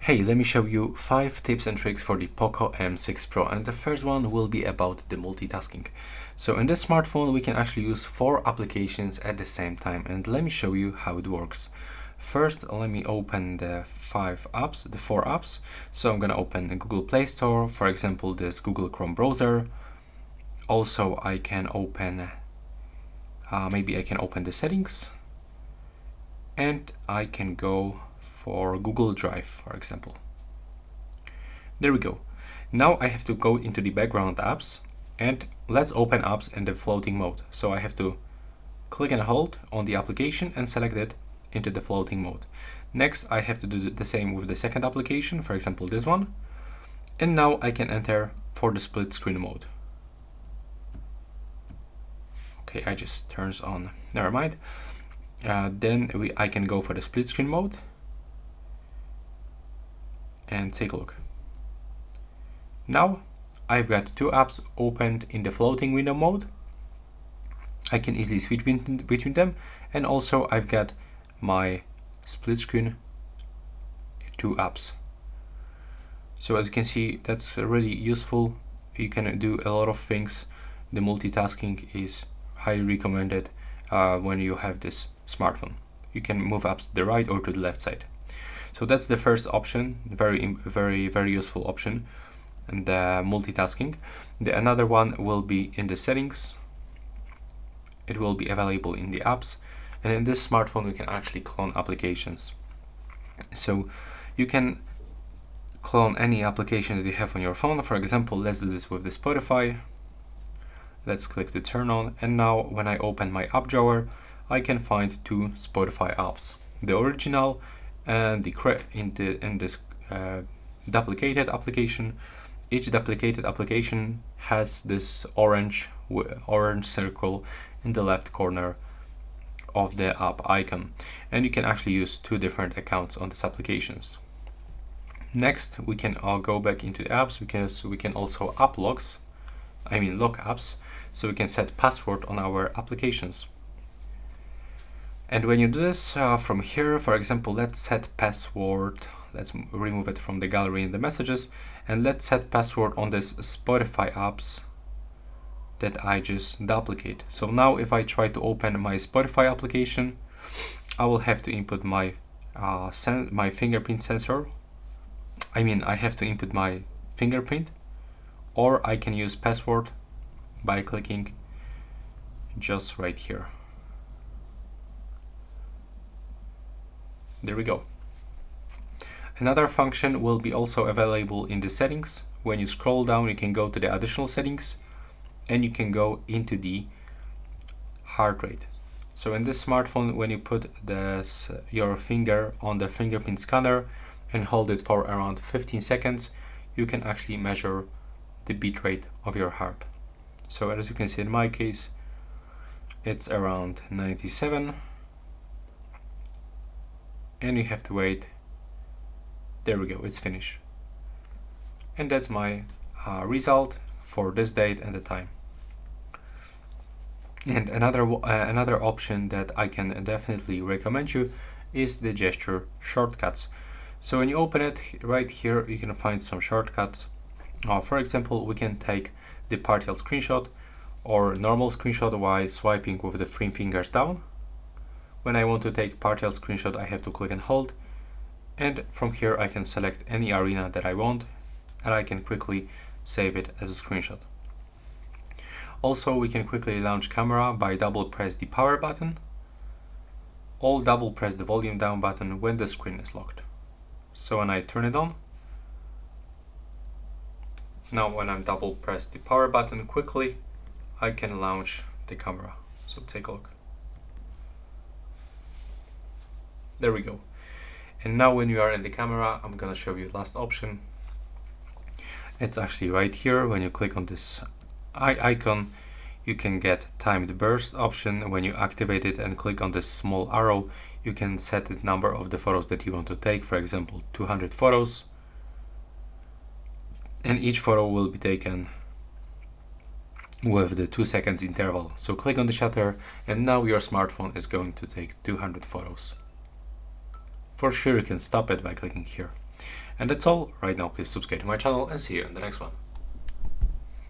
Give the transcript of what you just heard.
Hey, let me show you 5 tips and tricks for the POCO M6 Pro, and the first one will be about the multitasking. So in this smartphone we can actually use 4 applications at the same time, and let me show you how it works. First, let me open the 4 apps. So I'm gonna open the Google Play Store, for example this Google Chrome browser. Also I can open, maybe I can open the settings, and I can go for Google Drive, for example. There we go. Now I have to go into the background apps, and let's open apps in the floating mode. So I have to click and hold on the application and select it into the floating mode. Next I have to do the same with the second application, for example this one. And now I can enter for the split screen mode. Okay, I just turns on, never mind. Then I can go for the split screen mode and take a look. Now I've got 2 apps opened in the floating window mode. I can easily switch between them, and also I've got my split screen 2 apps. So as you can see, that's really useful. You can do a lot of things. The multitasking is highly recommended when you have this smartphone. You can move apps to the right or to the left side. So that's the first option, very useful option, and multitasking. The another one will be in the settings. It will be available in the apps, and in this smartphone you can actually clone applications. So you can clone any application that you have on your phone. For example, let's do this with the Spotify. Let's click to turn on, and now when I open my app drawer, I can find 2 Spotify apps, the original and in this duplicated application. Each duplicated application has this orange circle in the left corner of the app icon, and you can actually use 2 different accounts on these applications. Next, we can all go back into the apps because we can also lock apps, so we can set password on our applications. And when you do this from here, for example, let's set password. Let's remove it from the gallery in the messages, and let's set password on this Spotify apps that I just duplicate. So now if I try to open my Spotify application, I will have to input my my fingerprint sensor. I have to input my fingerprint, or I can use password by clicking just right here. There we go. Another function will be also available in the settings. When you scroll down, you can go to the additional settings, and you can go into the heart rate. So in this smartphone, when you put your finger on the fingerprint scanner and hold it for around 15 seconds, you can actually measure the beat rate of your heart. So as you can see in my case, it's around 97, and you have to wait. There we go, it's finished. And that's my result for this date and the time. And another option that I can definitely recommend you is the gesture shortcuts. So when you open it, right here you can find some shortcuts. For example, we can take the partial screenshot or normal screenshot while swiping with the 3 fingers down. When I want to take partial screenshot, I have to click and hold, and from here I can select any arena that I want, and I can quickly save it as a screenshot. Also, we can quickly launch camera by double press the power button, or double press the volume down button when the screen is locked. So when I turn it on, now when I double press the power button quickly, I can launch the camera. So take a look. There we go. And now when you are in the camera, I'm gonna show you the last option. It's actually right here. When you click on this icon, you can get timed burst option. When you activate it and click on this small arrow, you can set the number of the photos that you want to take, for example 200 photos, and each photo will be taken with the 2 seconds interval. So click on the shutter, and now your smartphone is going to take 200 photos. For sure you can stop it by clicking here. And that's all. Right now, please subscribe to my channel and see you in the next one.